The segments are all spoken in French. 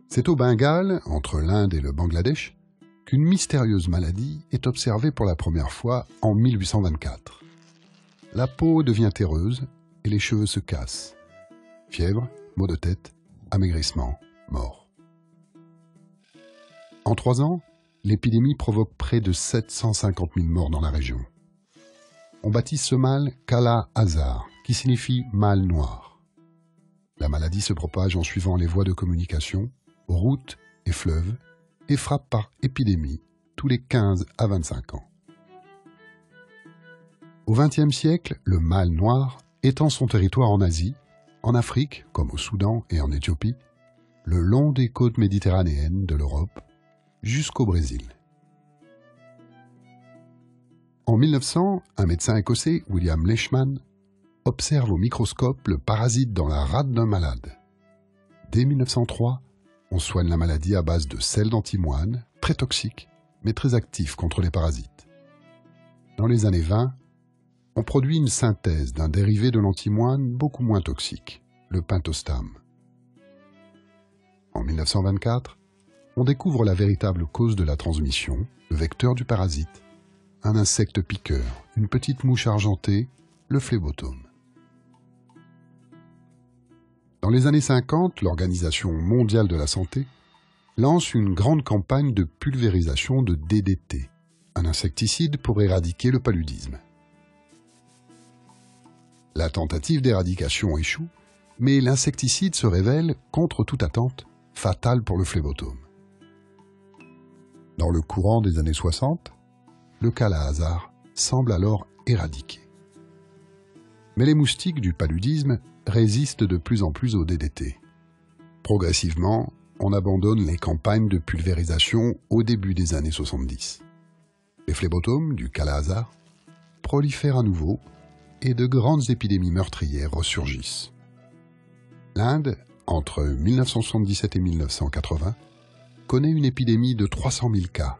C'est au Bengale, entre l'Inde et le Bangladesh, qu'une mystérieuse maladie est observée pour la première fois en 1824. La peau devient terreuse et les cheveux se cassent. Fièvre, maux de tête, amaigrissement, mort. En 3 ans, l'épidémie provoque près de 750 000 morts dans la région. On baptise ce mal Kala Azar, qui signifie mal noir. La maladie se propage en suivant les voies de communication, routes et fleuves, et frappe par épidémie tous les 15 à 25 ans. Au XXe siècle, le mal noir étend son territoire en Asie, en Afrique, comme au Soudan et en Éthiopie, le long des côtes méditerranéennes de l'Europe, jusqu'au Brésil. En 1900, un médecin écossais, William Leishman, observe au microscope le parasite dans la rate d'un malade. Dès 1903, on soigne la maladie à base de sel d'antimoine, très toxique, mais très actif contre les parasites. Dans les années 20, on produit une synthèse d'un dérivé de l'antimoine beaucoup moins toxique, le pentostam. En 1924, on découvre la véritable cause de la transmission, le vecteur du parasite, un insecte piqueur, une petite mouche argentée, le phlébotome. Dans les années 50, l'Organisation mondiale de la santé lance une grande campagne de pulvérisation de DDT, un insecticide pour éradiquer le paludisme. La tentative d'éradication échoue, mais l'insecticide se révèle, contre toute attente, fatal pour le phlébotome. Dans le courant des années 60, le Kala Azar semble alors éradiqué. Mais les moustiques du paludisme résistent de plus en plus au DDT. Progressivement, on abandonne les campagnes de pulvérisation au début des années 70. Les phlébotomes du Kala Azar prolifèrent à nouveau et de grandes épidémies meurtrières ressurgissent. L'Inde, entre 1977 et 1980, connaît une épidémie de 300 000 cas.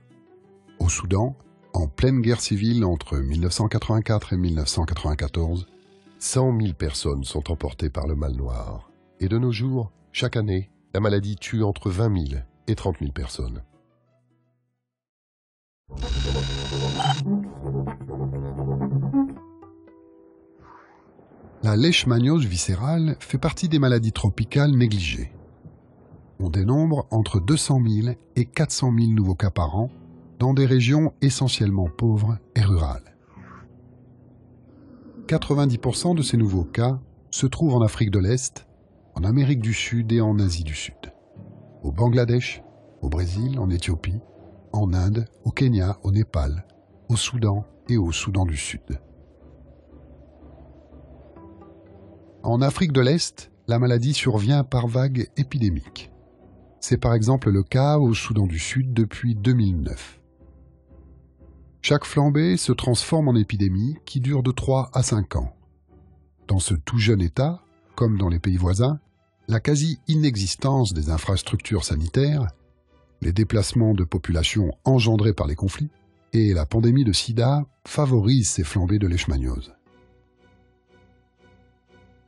Au Soudan, en pleine guerre civile entre 1984 et 1994, 100 000 personnes sont emportées par le mal noir. Et de nos jours, chaque année, la maladie tue entre 20 000 et 30 000 personnes. La leishmaniose viscérale fait partie des maladies tropicales négligées. On dénombre entre 200 000 et 400 000 nouveaux cas par an dans des régions essentiellement pauvres et rurales. 90% de ces nouveaux cas se trouvent en Afrique de l'Est, en Amérique du Sud et en Asie du Sud. Au Bangladesh, au Brésil, en Éthiopie, en Inde, au Kenya, au Népal, au Soudan et au Soudan du Sud. En Afrique de l'Est, la maladie survient par vagues épidémiques. C'est par exemple le cas au Soudan du Sud depuis 2009. Chaque flambée se transforme en épidémie qui dure de 3 à 5 ans. Dans ce tout jeune État, comme dans les pays voisins, la quasi-inexistence des infrastructures sanitaires, les déplacements de population engendrés par les conflits et la pandémie de sida favorisent ces flambées de leishmaniose.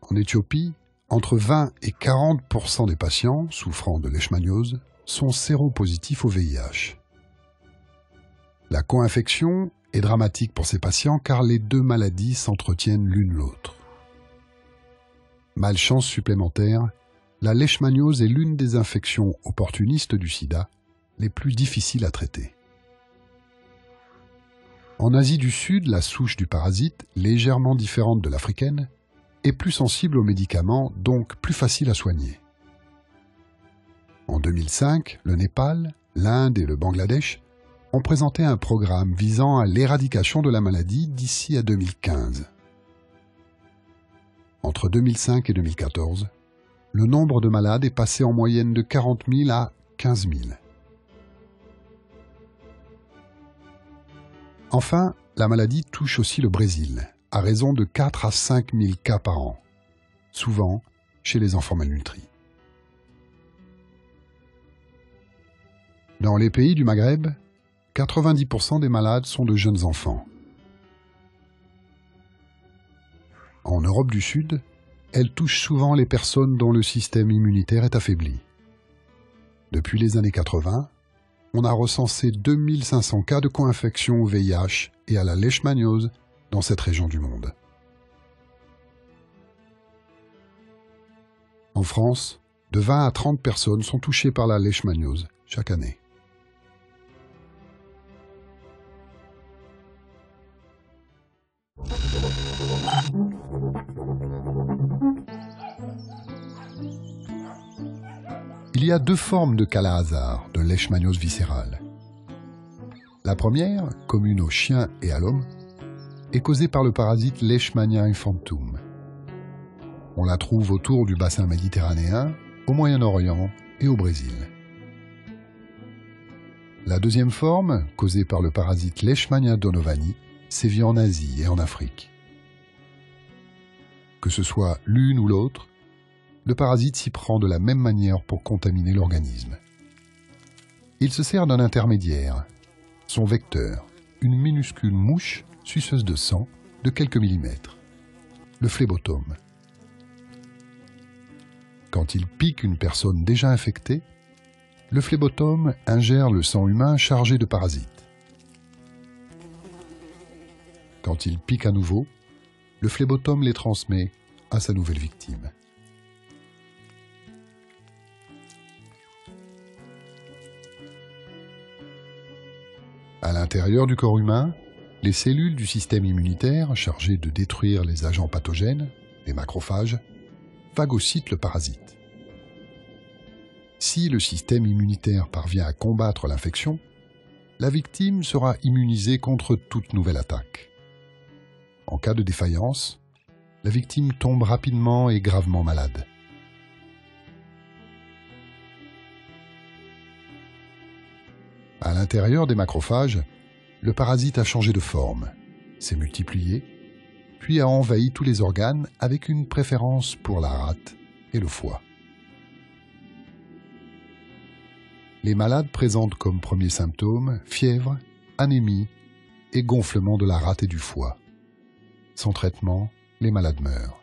En Éthiopie, entre 20 et 40% des patients souffrant de leishmaniose sont séropositifs au VIH. La co-infection est dramatique pour ces patients car les deux maladies s'entretiennent l'une l'autre. Malchance supplémentaire, la leishmaniose est l'une des infections opportunistes du sida les plus difficiles à traiter. En Asie du Sud, la souche du parasite, légèrement différente de l'africaine, est plus sensible aux médicaments, donc plus facile à soigner. En 2005, le Népal, l'Inde et le Bangladesh ont présenté un programme visant à l'éradication de la maladie d'ici à 2015. Entre 2005 et 2014, le nombre de malades est passé en moyenne de 40 000 à 15 000. Enfin, la maladie touche aussi le Brésil, à raison de 4 à 5 000 cas par an, souvent chez les enfants malnutris. Dans les pays du Maghreb, 90% des malades sont de jeunes enfants. En Europe du Sud, elle touche souvent les personnes dont le système immunitaire est affaibli. Depuis les années 80, on a recensé 2500 cas de co-infection au VIH et à la leishmaniose dans cette région du monde. En France, de 20 à 30 personnes sont touchées par la leishmaniose chaque année. Il y a deux formes de Kala-Azar, de leishmaniose viscérale. La première, commune aux chiens et à l'homme, est causée par le parasite Leishmania infantum. On la trouve autour du bassin méditerranéen, au Moyen-Orient et au Brésil. La deuxième forme, causée par le parasite Leishmania donovani, sévit en Asie et en Afrique. Que ce soit l'une ou l'autre, le parasite s'y prend de la même manière pour contaminer l'organisme. Il se sert d'un intermédiaire, son vecteur, une minuscule mouche suceuse de sang de quelques millimètres, le phlébotome. Quand il pique une personne déjà infectée, le phlébotome ingère le sang humain chargé de parasites. Quand il pique à nouveau, le phlébotome les transmet à sa nouvelle victime. À l'intérieur du corps humain, les cellules du système immunitaire chargées de détruire les agents pathogènes, les macrophages, phagocytent le parasite. Si le système immunitaire parvient à combattre l'infection, la victime sera immunisée contre toute nouvelle attaque. En cas de défaillance, la victime tombe rapidement et gravement malade. À l'intérieur des macrophages, le parasite a changé de forme, s'est multiplié, puis a envahi tous les organes avec une préférence pour la rate et le foie. Les malades présentent comme premiers symptômes fièvre, anémie et gonflement de la rate et du foie. Sans traitement, les malades meurent.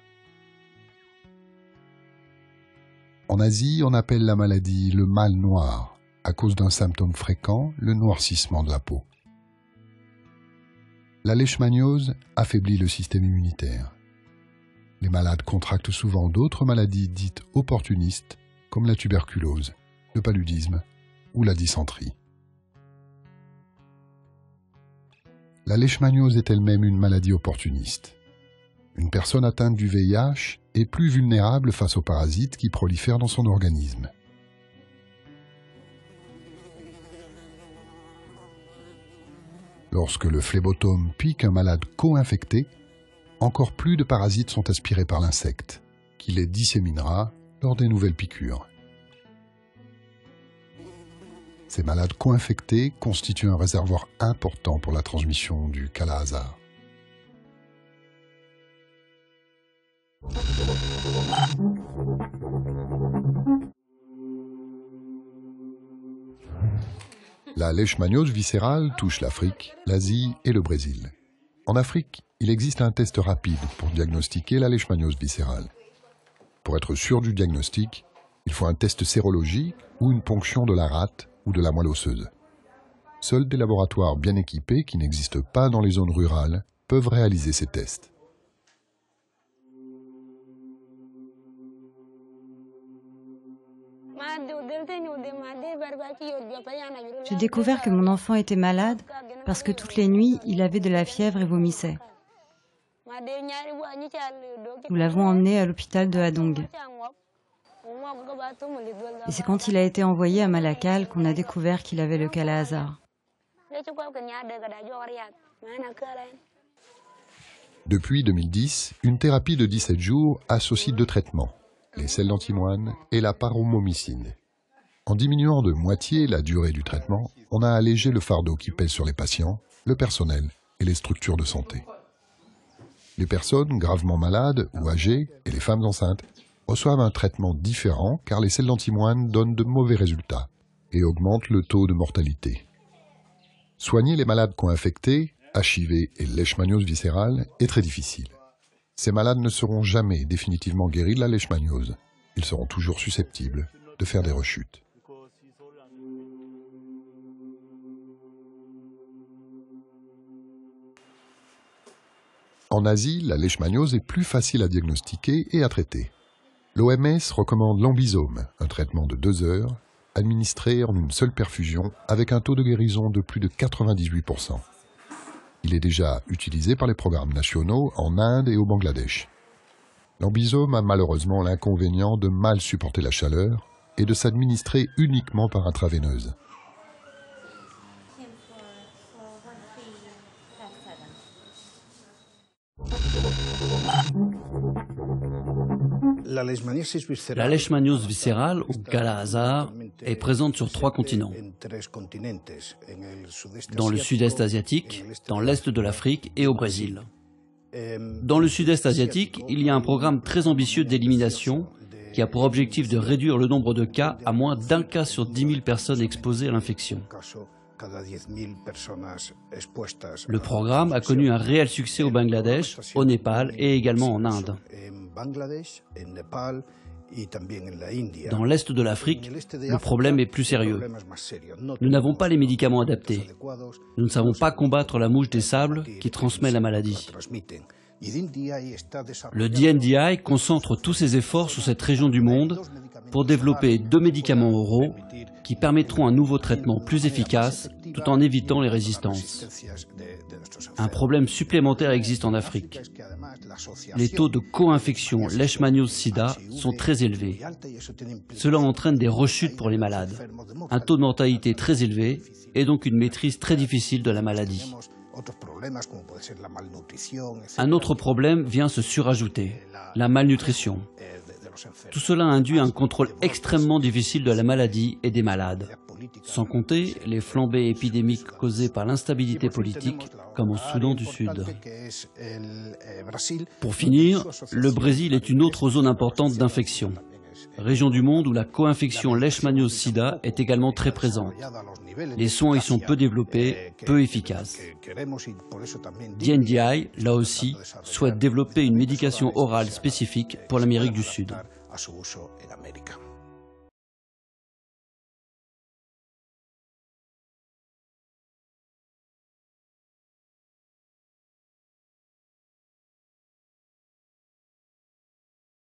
En Asie, on appelle la maladie le mal noir, à cause d'un symptôme fréquent, le noircissement de la peau. La leishmaniose affaiblit le système immunitaire. Les malades contractent souvent d'autres maladies dites opportunistes, comme la tuberculose, le paludisme ou la dysenterie. La leishmaniose est elle-même une maladie opportuniste. Une personne atteinte du VIH est plus vulnérable face aux parasites qui prolifèrent dans son organisme. Lorsque le phlébotome pique un malade co-infecté, encore plus de parasites sont aspirés par l'insecte, qui les disséminera lors des nouvelles piqûres. Ces malades co-infectés constituent un réservoir important pour la transmission du Kala-Azar. La leishmaniose viscérale touche l'Afrique, l'Asie et le Brésil. En Afrique, il existe un test rapide pour diagnostiquer la leishmaniose viscérale. Pour être sûr du diagnostic, il faut un test sérologique ou une ponction de la rate ou de la moelle osseuse. Seuls des laboratoires bien équipés qui n'existent pas dans les zones rurales peuvent réaliser ces tests. J'ai découvert que mon enfant était malade parce que toutes les nuits, il avait de la fièvre et vomissait. Nous l'avons emmené à l'hôpital de Hadong. Et c'est quand il a été envoyé à Malakal qu'on a découvert qu'il avait le Kala-Azar. Depuis 2010, une thérapie de 17 jours associe deux traitements, les sels d'antimoine et la paromomycine. En diminuant de moitié la durée du traitement, on a allégé le fardeau qui pèse sur les patients, le personnel et les structures de santé. Les personnes gravement malades ou âgées et les femmes enceintes reçoivent un traitement différent car les sels d'antimoine donnent de mauvais résultats et augmentent le taux de mortalité. Soigner les malades co-infectés, HIV et leishmaniose viscérale est très difficile. Ces malades ne seront jamais définitivement guéris de la leishmaniose. Ils seront toujours susceptibles de faire des rechutes. En Asie, la leishmaniose est plus facile à diagnostiquer et à traiter. L'OMS recommande l'ambisome, un traitement de 2 heures, administré en une seule perfusion avec un taux de guérison de plus de 98%. Il est déjà utilisé par les programmes nationaux en Inde et au Bangladesh. L'ambisome a malheureusement l'inconvénient de mal supporter la chaleur et de s'administrer uniquement par intraveineuse. La leishmaniose viscérale, ou Kala-Azar, est présente sur 3 continents. Dans le sud-est asiatique, dans l'est de l'Afrique et au Brésil. Dans le sud-est asiatique, il y a un programme très ambitieux d'élimination qui a pour objectif de réduire le nombre de cas à moins d'1 cas sur 10 000 personnes exposées à l'infection. Le programme a connu un réel succès au Bangladesh, au Népal et également en Inde. Dans l'est de l'Afrique, le problème est plus sérieux. Nous n'avons pas les médicaments adaptés. Nous ne savons pas combattre la mouche des sables qui transmet la maladie. Le DNDi concentre tous ses efforts sur cette région du monde pour développer 2 médicaments oraux qui permettront un nouveau traitement plus efficace tout en évitant les résistances. Un problème supplémentaire existe en Afrique. Les taux de co-infection leishmaniose-sida sont très élevés. Cela entraîne des rechutes pour les malades, un taux de mortalité très élevé et donc une maîtrise très difficile de la maladie. Un autre problème vient se surajouter, la malnutrition. Tout cela induit un contrôle extrêmement difficile de la maladie et des malades. Sans compter les flambées épidémiques causées par l'instabilité politique, comme au Soudan du Sud. Pour finir, le Brésil est une autre zone importante d'infection. Région du monde où la co-infection leishmaniose-sida est également très présente. Les soins y sont peu développés, peu efficaces. DNDi, là aussi, souhaite développer une médication orale spécifique pour l'Amérique du Sud.